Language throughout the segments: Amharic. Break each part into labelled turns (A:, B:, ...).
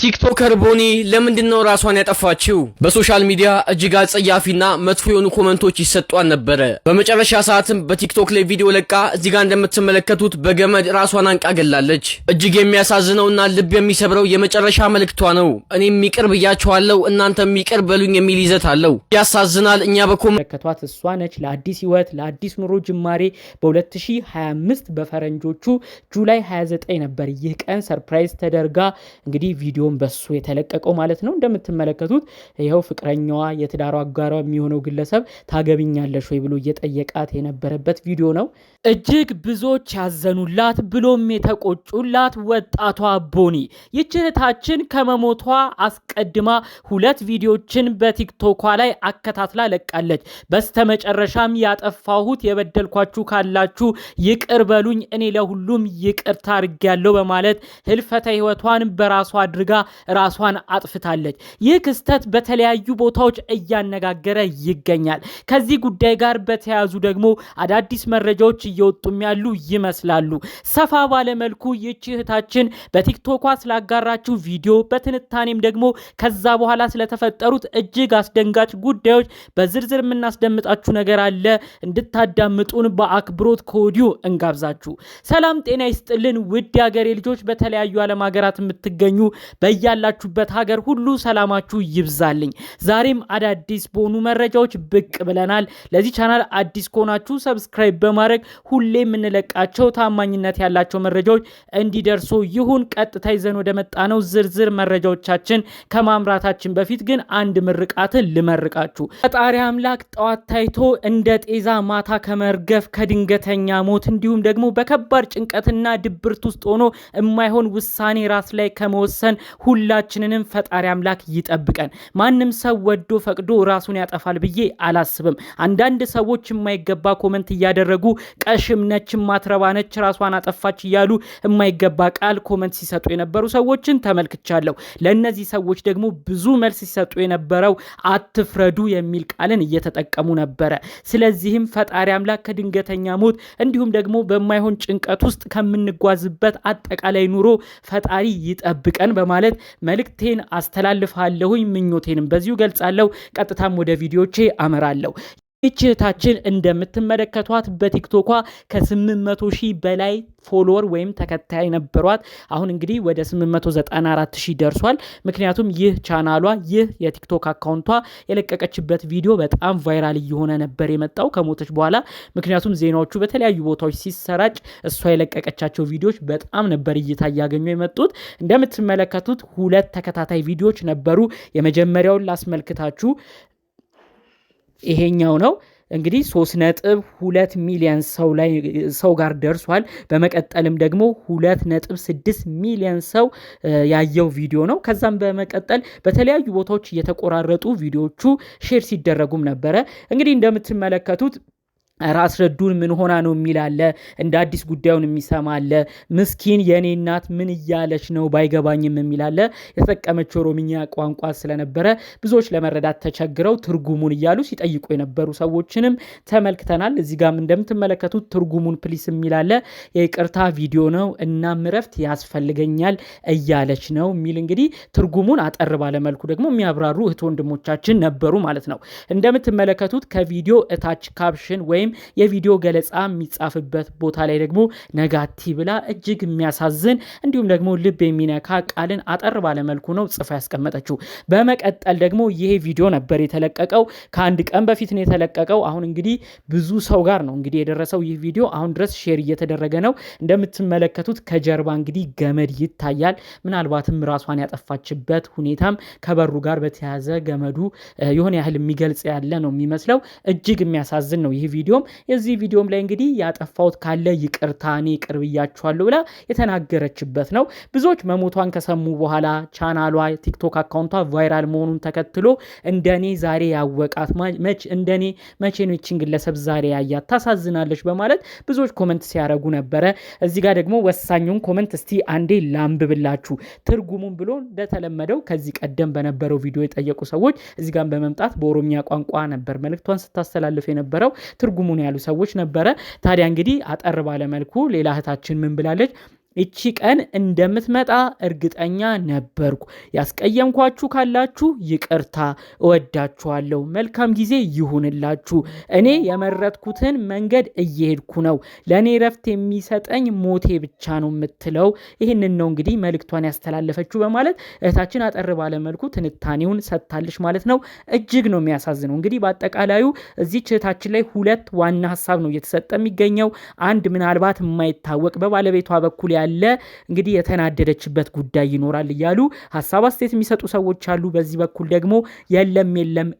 A: ቲክቶከር ቦኒ ለምንድነው ራሷን ያጠፋችው? በሶሻል ሚዲያ እጅግ አጸያፊና መጥፎ የሆኑ ኮመንቶች ይሰጧን ነበር። በመጨረሻ ሰዓትም በቲክቶክ ላይ ቪዲዮ ለቃ እዚህ ጋር እንደምትመለከቱት በገመድ ራሷን አንቃ ገላለች። እጅግ የሚያሳዝነውና ልብ የሚሰብረው የመጨረሻ መልእክቷ ነው። እኔም ይቅር ብያችኋለሁ እናንተም ይቅር በሉኝ የሚል ይዘት አለው። ያሳዝናል። እኛ
B: በኮመንቶች እሷ ነች ለአዲስ ህይወት ለአዲስ ኑሮ ጅማሬ በ2025 በፈረንጆቹ ጁላይ 29 ነበር ይህ ቀን ሰርፕራይዝ ተደርጋ እንግዲህ ቪዲዮ በሱ የተለቀቀው ማለት ነው። እንደምትመለከቱት ይሄው ፍቅረኛዋ የትዳሯ አጋሯ የሚሆነው ግለሰብ ታገቢኛለሽ ወይ ብሎ እየጠየቃት የነበረበት ቪዲዮ ነው። እጅግ ብዙዎች ያዘኑላት ብሎም የተቆጩላት ወጣቷ ቦኒ ይህች እህታችን ከመሞቷ አስቀድማ 2 ቪዲዮችን በቲክቶኳ ላይ አከታትላ ለቃለች። በስተመጨረሻም ያጠፋሁት የበደልኳችሁ ካላችሁ ይቅር በሉኝ እኔ ለሁሉም ይቅርታ አድርጌያለሁ በማለት ህልፈተ ህይወቷን በራሷ አድርጋ ራሷን አጥፍታለች። ይህ ክስተት በተለያዩ ቦታዎች እያነጋገረ ይገኛል። ከዚህ ጉዳይ ጋር በተያያዙ ደግሞ አዳዲስ መረጃዎች እየወጡም ያሉ ይመስላሉ። ሰፋ ባለ መልኩ ይህች እህታችን በቲክቶኳ ስላጋራችው ቪዲዮ በትንታኔም ደግሞ ከዛ በኋላ ስለተፈጠሩት እጅግ አስደንጋጭ ጉዳዮች በዝርዝር የምናስደምጣችሁ ነገር አለ። እንድታዳምጡን በአክብሮት ከወዲሁ እንጋብዛችሁ። ሰላም ጤና ይስጥልን ውድ ሀገሬ ልጆች፣ በተለያዩ ዓለም ሀገራት የምትገኙ በያላችሁበት ሀገር ሁሉ ሰላማችሁ ይብዛልኝ። ዛሬም አዳዲስ በሆኑ መረጃዎች ብቅ ብለናል። ለዚህ ቻናል አዲስ ከሆናችሁ ሰብስክራይብ በማድረግ ሁሌ የምንለቃቸው ታማኝነት ያላቸው መረጃዎች እንዲደርሱ ይሁን። ቀጥታ ይዘን ወደ መጣነው ዝርዝር መረጃዎቻችን ከማምራታችን በፊት ግን አንድ ምርቃትን ልመርቃችሁ። ፈጣሪ አምላክ ጠዋት ታይቶ እንደ ጤዛ ማታ ከመርገፍ ከድንገተኛ ሞት እንዲሁም ደግሞ በከባድ ጭንቀትና ድብርት ውስጥ ሆኖ የማይሆን ውሳኔ ራስ ላይ ከመወሰን ሁላችንንም ፈጣሪ አምላክ ይጠብቀን። ማንም ሰው ወዶ ፈቅዶ ራሱን ያጠፋል ብዬ አላስብም። አንዳንድ ሰዎች የማይገባ ኮመንት እያደረጉ ቀሽም ነች ማትረባ ነች ራሷን አጠፋች እያሉ የማይገባ ቃል ኮመንት ሲሰጡ የነበሩ ሰዎችን ተመልክቻለሁ። ለነዚህ ሰዎች ደግሞ ብዙ መልስ ሲሰጡ የነበረው አትፍረዱ የሚል ቃልን እየተጠቀሙ ነበረ። ስለዚህም ፈጣሪ አምላክ ከድንገተኛ ሞት እንዲሁም ደግሞ በማይሆን ጭንቀት ውስጥ ከምንጓዝበት አጠቃላይ ኑሮ ፈጣሪ ይጠብቀን በማለት መልእክቴን አስተላልፋለሁኝ። ምኞቴንም በዚሁ ገልጻለሁ። ቀጥታም ወደ ቪዲዮቼ አመራለሁ። እህታችን እንደምትመለከቷት በቲክቶኳ ከ800,000 በላይ ፎሎወር ወይም ተከታይ ነበሯት። አሁን እንግዲህ ወደ 894,000 ደርሷል። ምክንያቱም ይህ ቻናሏ ይህ የቲክቶክ አካውንቷ የለቀቀችበት ቪዲዮ በጣም ቫይራል እየሆነ ነበር የመጣው ከሞተች በኋላ። ምክንያቱም ዜናዎቹ በተለያዩ ቦታዎች ሲሰራጭ እሷ የለቀቀቻቸው ቪዲዮዎች በጣም ነበር እይታ እያገኙ የመጡት። እንደምትመለከቱት 2 ተከታታይ ቪዲዮዎች ነበሩ። የመጀመሪያውን ላስመልክታችሁ። ይሄኛው ነው እንግዲህ 3.2 ሚሊዮን ሰው ጋር ደርሷል። በመቀጠልም ደግሞ 2.6 ሚሊዮን ሰው ያየው ቪዲዮ ነው። ከዛም በመቀጠል በተለያዩ ቦታዎች እየተቆራረጡ ቪዲዮዎቹ ሼር ሲደረጉም ነበረ። እንግዲህ እንደምትመለከቱት ራስ ረዱን ምን ሆና ነው የሚል አለ። እንደ አዲስ ጉዳዩን የሚሰማ አለ። ምስኪን የኔ እናት ምን እያለች ነው ባይገባኝም የሚል አለ። የተጠቀመችው ኦሮምኛ ቋንቋ ስለነበረ ብዙዎች ለመረዳት ተቸግረው ትርጉሙን እያሉ ሲጠይቁ የነበሩ ሰዎችንም ተመልክተናል። እዚህ ጋርም እንደምትመለከቱት ትርጉሙን ፕሊስ የሚል አለ። የይቅርታ ቪዲዮ ነው እና ምረፍት ያስፈልገኛል እያለች ነው የሚል እንግዲህ ትርጉሙን አጠር ባለ መልኩ ደግሞ የሚያብራሩ እህት ወንድሞቻችን ነበሩ ማለት ነው። እንደምትመለከቱት ከቪዲዮ እታች ካፕሽን ወይም የቪዲዮ ገለጻ የሚጻፍበት ቦታ ላይ ደግሞ ነጋቲ ብላ እጅግ የሚያሳዝን እንዲሁም ደግሞ ልብ የሚነካ ቃልን አጠር ባለመልኩ ነው ጽፋ ያስቀመጠችው። በመቀጠል ደግሞ ይሄ ቪዲዮ ነበር የተለቀቀው ከአንድ ቀን በፊት ነው የተለቀቀው። አሁን እንግዲህ ብዙ ሰው ጋር ነው እንግዲህ የደረሰው ይህ ቪዲዮ አሁን ድረስ ሼር እየተደረገ ነው። እንደምትመለከቱት ከጀርባ እንግዲህ ገመድ ይታያል። ምናልባትም ራሷን ያጠፋችበት ሁኔታም ከበሩ ጋር በተያያዘ ገመዱ የሆነ ያህል የሚገልጽ ያለ ነው የሚመስለው። እጅግ የሚያሳዝን ነው ይህ ቪዲዮ። የዚህ ቪዲዮም ላይ እንግዲህ ያጠፋውት ካለ ይቅርታ እኔ ይቅር ብያችኋለሁ ብላ የተናገረችበት ነው። ብዙዎች መሞቷን ከሰሙ በኋላ ቻናሏ ቲክቶክ አካውንቷ ቫይራል መሆኑን ተከትሎ እንደኔ ዛሬ ያወቃት እንደኔ መቼ ነው ይችን ግለሰብ ዛሬ ያያት ታሳዝናለች በማለት ብዙዎች ኮመንት ሲያረጉ ነበረ። እዚህ ጋር ደግሞ ወሳኙን ኮመንት እስቲ አንዴ ላንብብላችሁ ትርጉሙን ብሎ እንደተለመደው ከዚህ ቀደም በነበረው ቪዲዮ የጠየቁ ሰዎች እዚህ ጋር በመምጣት በኦሮምኛ ቋንቋ ነበር መልእክቷን ስታስተላልፍ የነበረው። ትርጉሙን ያሉ ሰዎች ነበረ። ታዲያ እንግዲህ አጠር ባለ መልኩ ሌላ እህታችን ምን ብላለች? እቺ ቀን እንደምትመጣ እርግጠኛ ነበርኩ። ያስቀየምኳችሁ ካላችሁ ይቅርታ፣ እወዳችኋለሁ። መልካም ጊዜ ይሁንላችሁ። እኔ የመረጥኩትን መንገድ እየሄድኩ ነው። ለእኔ ረፍት የሚሰጠኝ ሞቴ ብቻ ነው የምትለው ይህንን ነው እንግዲህ መልእክቷን ያስተላለፈችው በማለት እህታችን አጠር ባለመልኩ ትንታኔውን ሰጥታለች ማለት ነው። እጅግ ነው የሚያሳዝነው። እንግዲህ በአጠቃላዩ እዚህ እህታችን ላይ ሁለት ዋና ሀሳብ ነው እየተሰጠ የሚገኘው። አንድ ምናልባት የማይታወቅ በባለቤቷ በኩል ያለ እንግዲህ የተናደደችበት ጉዳይ ይኖራል እያሉ ሀሳብ አስተያየት የሚሰጡ ሰዎች አሉ። በዚህ በኩል ደግሞ የለም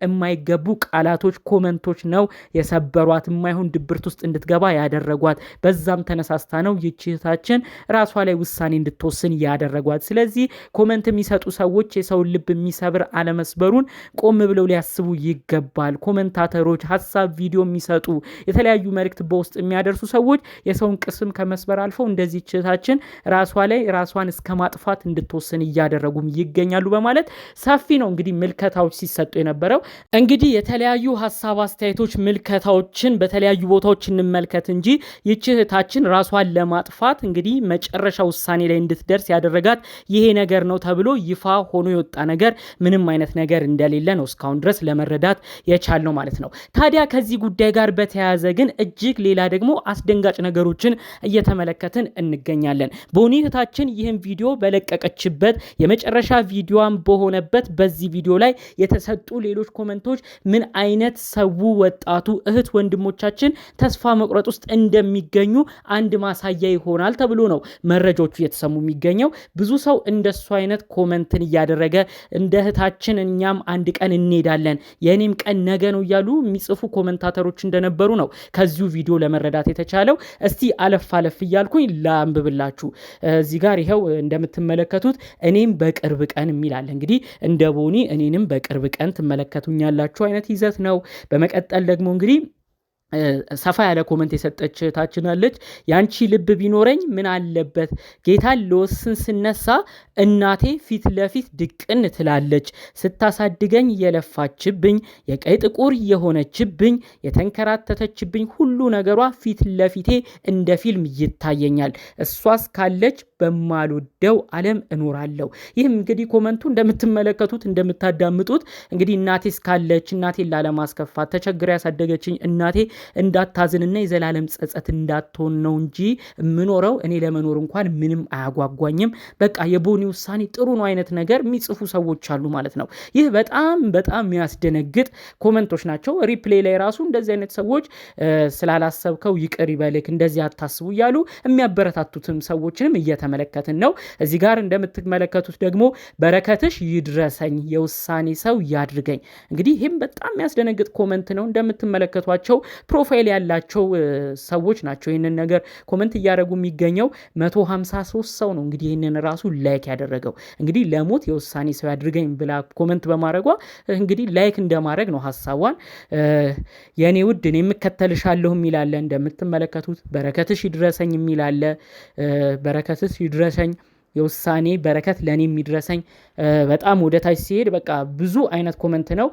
B: የማይገቡ ቃላቶች፣ ኮመንቶች ነው የሰበሯት፣ የማይሆን ድብርት ውስጥ እንድትገባ ያደረጓት። በዛም ተነሳስታ ነው ይህችታችን ራሷ ላይ ውሳኔ እንድትወስን ያደረጓት። ስለዚህ ኮመንት የሚሰጡ ሰዎች የሰውን ልብ የሚሰብር አለመስበሩን ቆም ብለው ሊያስቡ ይገባል። ኮመንታተሮች፣ ሀሳብ ቪዲዮ የሚሰጡ የተለያዩ መልእክት በውስጥ የሚያደርሱ ሰዎች የሰውን ቅስም ከመስበር አልፈው እንደዚህ ችታችን ራሷ ላይ ራሷን እስከ ማጥፋት እንድትወስን እያደረጉም ይገኛሉ በማለት ሰፊ ነው እንግዲህ ምልከታዎች ሲሰጡ የነበረው። እንግዲህ የተለያዩ ሀሳብ አስተያየቶች፣ ምልከታዎችን በተለያዩ ቦታዎች እንመልከት እንጂ ይህች እህታችን ራሷን ለማጥፋት እንግዲህ መጨረሻ ውሳኔ ላይ እንድትደርስ ያደረጋት ይሄ ነገር ነው ተብሎ ይፋ ሆኖ የወጣ ነገር ምንም አይነት ነገር እንደሌለ ነው እስካሁን ድረስ ለመረዳት የቻልነው ማለት ነው። ታዲያ ከዚህ ጉዳይ ጋር በተያያዘ ግን እጅግ ሌላ ደግሞ አስደንጋጭ ነገሮችን እየተመለከትን እንገኛለን። ቦኒ እህታችን ይህን ቪዲዮ በለቀቀችበት የመጨረሻ ቪዲዮዋን በሆነበት በዚህ ቪዲዮ ላይ የተሰጡ ሌሎች ኮመንቶች ምን አይነት ሰው ወጣቱ እህት ወንድሞቻችን ተስፋ መቁረጥ ውስጥ እንደሚገኙ አንድ ማሳያ ይሆናል ተብሎ ነው መረጃዎቹ እየተሰሙ የሚገኘው። ብዙ ሰው እንደሱ አይነት ኮመንትን እያደረገ እንደ እህታችን እኛም አንድ ቀን እንሄዳለን የኔም ቀን ነገ ነው እያሉ የሚጽፉ ኮመንታተሮች እንደነበሩ ነው ከዚሁ ቪዲዮ ለመረዳት የተቻለው። እስቲ አለፍ እያልኩኝ ላንብብላችሁ። እዚህ ጋር ይሄው እንደምትመለከቱት እኔም በቅርብ ቀን የሚላል እንግዲህ እንደ ቦኒ እኔንም በቅርብ ቀን ትመለከቱኛላችሁ አይነት ይዘት ነው። በመቀጠል ደግሞ እንግዲህ ሰፋ ያለ ኮመንት የሰጠች ታችናለች። ያንቺ ልብ ቢኖረኝ ምን አለበት ጌታን ለወስን ስነሳ እናቴ ፊት ለፊት ድቅን ትላለች። ስታሳድገኝ የለፋችብኝ የቀይ ጥቁር የሆነችብኝ የተንከራተተችብኝ ሁሉ ነገሯ ፊት ለፊቴ እንደ ፊልም ይታየኛል። እሷስ ካለች በማልወደው ዓለም እኖራለሁ። ይህም እንግዲህ ኮመንቱ እንደምትመለከቱት እንደምታዳምጡት እንግዲህ እናቴ እስካለች እናቴን ላለማስከፋት ተቸግራ ያሳደገችኝ እናቴ እንዳታዝንና የዘላለም ጸጸት እንዳትሆን ነው እንጂ የምኖረው እኔ ለመኖር እንኳን ምንም አያጓጓኝም። በቃ የቦኒ ውሳኔ ጥሩ ነው አይነት ነገር የሚጽፉ ሰዎች አሉ ማለት ነው። ይህ በጣም የሚያስደነግጥ ኮመንቶች ናቸው። ሪፕሌይ ላይ ራሱ እንደዚህ አይነት ሰዎች ስላላሰብከው ይቅር ይበልክ እንደዚህ አታስቡ እያሉ የሚያበረታቱትም ሰዎችንም እየተመለከትን ነው። እዚህ ጋር እንደምትመለከቱት ደግሞ በረከትሽ ይድረሰኝ የውሳኔ ሰው ያድርገኝ። እንግዲህ ይህም በጣም የሚያስደነግጥ ኮመንት ነው። እንደምትመለከቷቸው ፕሮፋይል ያላቸው ሰዎች ናቸው ይህንን ነገር ኮመንት እያደረጉ የሚገኘው። 153 ሰው ነው እንግዲህ ይህንን ራሱ ላይክ ያደረገው። እንግዲህ ለሞት የውሳኔ ሰው ያድርገኝ ብላ ኮመንት በማድረጓ እንግዲህ ላይክ እንደማድረግ ነው ሀሳቧን። የኔ ውድ እኔ የምከተልሻለሁ የሚላለ እንደምትመለከቱት በረከትሽ ይድረሰኝ የሚላለ በረከትሽ ይድረሰኝ የውሳኔ በረከት ለኔ የሚድረሰኝ። በጣም ወደታች ሲሄድ በቃ ብዙ አይነት ኮመንት ነው።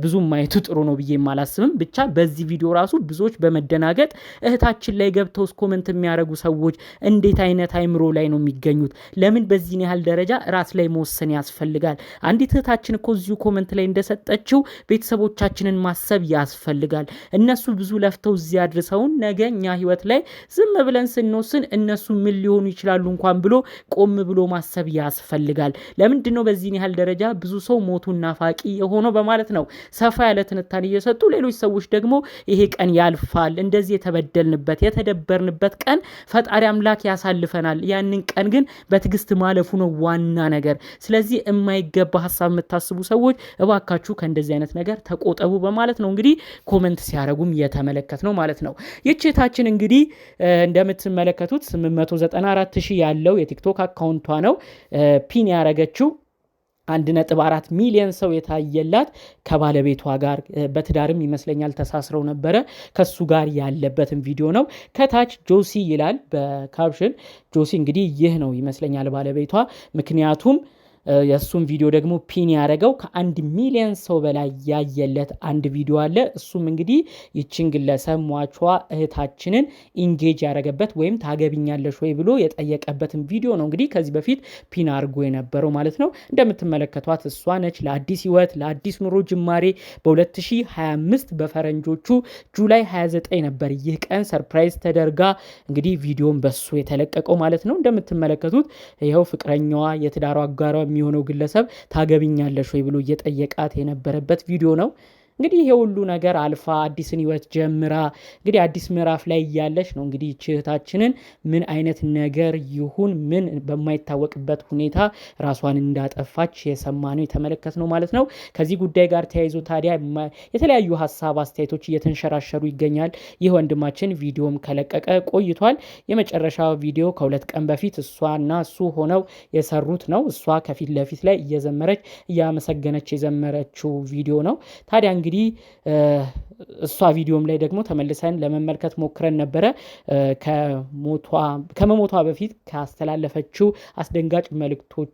B: ብዙ ማየቱ ጥሩ ነው ብዬ ማላስብም። ብቻ በዚህ ቪዲዮ ራሱ ብዙዎች በመደናገጥ እህታችን ላይ ገብተው ኮመንት የሚያደርጉ ሰዎች እንዴት አይነት አይምሮ ላይ ነው የሚገኙት? ለምን በዚህ ያህል ደረጃ ራስ ላይ መወሰን ያስፈልጋል? አንዲት እህታችን እኮ እዚሁ ኮመንት ላይ እንደሰጠችው ቤተሰቦቻችንን ማሰብ ያስፈልጋል። እነሱ ብዙ ለፍተው እዚህ አድርሰውን ነገ እኛ ህይወት ላይ ዝም ብለን ስንወስን እነሱ ምን ሊሆኑ ይችላሉ እንኳን ብሎ ቆም ብሎ ማሰብ ያስፈልጋል። ለምንድነው በዚህ ያህል ደረጃ ብዙ ሰው ሞቱን ናፋቂ የሆነው በማለት ነው ሰፋ ያለ ትንታኔ እየሰጡ። ሌሎች ሰዎች ደግሞ ይሄ ቀን ያልፋል፣ እንደዚህ የተበደልንበት የተደበርንበት ቀን ፈጣሪ አምላክ ያሳልፈናል፣ ያንን ቀን ግን በትዕግስት ማለፉ ነው ዋና ነገር። ስለዚህ የማይገባ ሀሳብ የምታስቡ ሰዎች እባካችሁ ከእንደዚህ አይነት ነገር ተቆጠቡ በማለት ነው እንግዲህ ኮመንት ሲያደርጉም እየተመለከት ነው ማለት ነው። ይህችታችን እንግዲህ እንደምትመለከቱት 894,000 ያለው የቲክቶክ አካውንቷ ነው ፒን ያረገችው። 1.4 ሚሊዮን ሰው የታየላት ከባለቤቷ ጋር በትዳርም ይመስለኛል ተሳስረው ነበረ። ከሱ ጋር ያለበትን ቪዲዮ ነው። ከታች ጆሲ ይላል በካፕሽን። ጆሲ እንግዲህ ይህ ነው ይመስለኛል ባለቤቷ። ምክንያቱም የሱን ቪዲዮ ደግሞ ፒን ያደረገው ከ1 ሚሊዮን ሰው በላይ ያየለት አንድ ቪዲዮ አለ። እሱም እንግዲህ ይችን ግለሰብ ሟቿ እህታችንን ኢንጌጅ ያደረገበት ወይም ታገቢኛለሽ ወይ ብሎ የጠየቀበትን ቪዲዮ ነው እንግዲህ ከዚህ በፊት ፒን አድርጎ የነበረው ማለት ነው። እንደምትመለከቷት እሷ ነች። ለአዲስ ህይወት ለአዲስ ኑሮ ጅማሬ በ2025 በፈረንጆቹ ጁላይ 29 ነበር ይህ ቀን ሰርፕራይዝ ተደርጋ እንግዲህ ቪዲዮን በሱ የተለቀቀው ማለት ነው። እንደምትመለከቱት ይኸው ፍቅረኛዋ የትዳሯ አጋሯ የሚሆነው ግለሰብ ታገቢኛለሽ ወይ ብሎ እየጠየቃት የነበረበት ቪዲዮ ነው። እንግዲህ ይሄ ሁሉ ነገር አልፋ አዲስን ህይወት ጀምራ እንግዲህ አዲስ ምዕራፍ ላይ ያለች ነው። እንግዲህ እህታችንን ምን አይነት ነገር ይሁን ምን በማይታወቅበት ሁኔታ ራሷን እንዳጠፋች የሰማነው የተመለከትነው ማለት ነው። ከዚህ ጉዳይ ጋር ተያይዞ ታዲያ የተለያዩ ሀሳብ አስተያየቶች እየተንሸራሸሩ ይገኛል። ይህ ወንድማችን ቪዲዮም ከለቀቀ ቆይቷል። የመጨረሻው ቪዲዮ ከ2 ቀን በፊት እሷና እሱ ሆነው የሰሩት ነው። እሷ ከፊት ለፊት ላይ እየዘመረች እያመሰገነች የዘመረችው ቪዲዮ ነው። ታዲያ እንግዲህ እሷ ቪዲዮም ላይ ደግሞ ተመልሰን ለመመልከት ሞክረን ነበረ። ከመሞቷ በፊት ካስተላለፈችው አስደንጋጭ መልእክቶች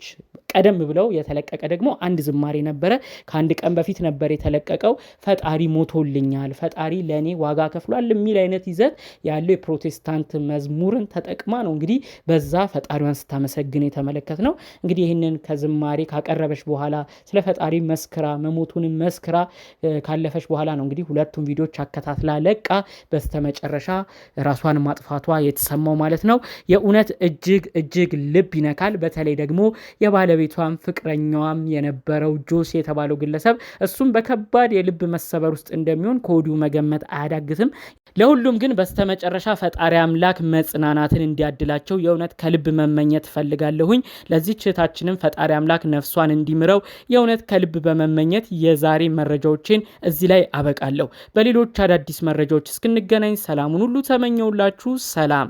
B: ቀደም ብለው የተለቀቀ ደግሞ አንድ ዝማሬ ነበረ። ከአንድ ቀን በፊት ነበር የተለቀቀው። ፈጣሪ ሞቶልኛል፣ ፈጣሪ ለኔ ዋጋ ከፍሏል የሚል አይነት ይዘት ያለው የፕሮቴስታንት መዝሙርን ተጠቅማ ነው እንግዲህ በዛ ፈጣሪዋን ስታመሰግን የተመለከት ነው። እንግዲህ ይህንን ከዝማሬ ካቀረበች በኋላ ስለ ፈጣሪ መስክራ መሞቱንም መስክራ ካለፈች በኋላ ነው እንግዲህ ሁለቱም ቪዲዮዎች አከታትላ ለቃ በስተመጨረሻ ራሷን ማጥፋቷ የተሰማው ማለት ነው። የእውነት እጅግ ልብ ይነካል። በተለይ ደግሞ የባለቤቷም ፍቅረኛዋም የነበረው ጆስ የተባለው ግለሰብ እሱም በከባድ የልብ መሰበር ውስጥ እንደሚሆን ከወዲሁ መገመት አያዳግትም። ለሁሉም ግን በስተመጨረሻ ፈጣሪ አምላክ መጽናናትን እንዲያድላቸው የእውነት ከልብ መመኘት ፈልጋለሁኝ። ለዚህ እህታችንም ፈጣሪ አምላክ ነፍሷን እንዲምረው የእውነት ከልብ በመመኘት የዛሬ መረጃዎችን እዚህ ላይ አበቃለሁ። በሌሎች አዳዲስ መረጃዎች እስክንገናኝ ሰላሙን ሁሉ ተመኘውላችሁ። ሰላም።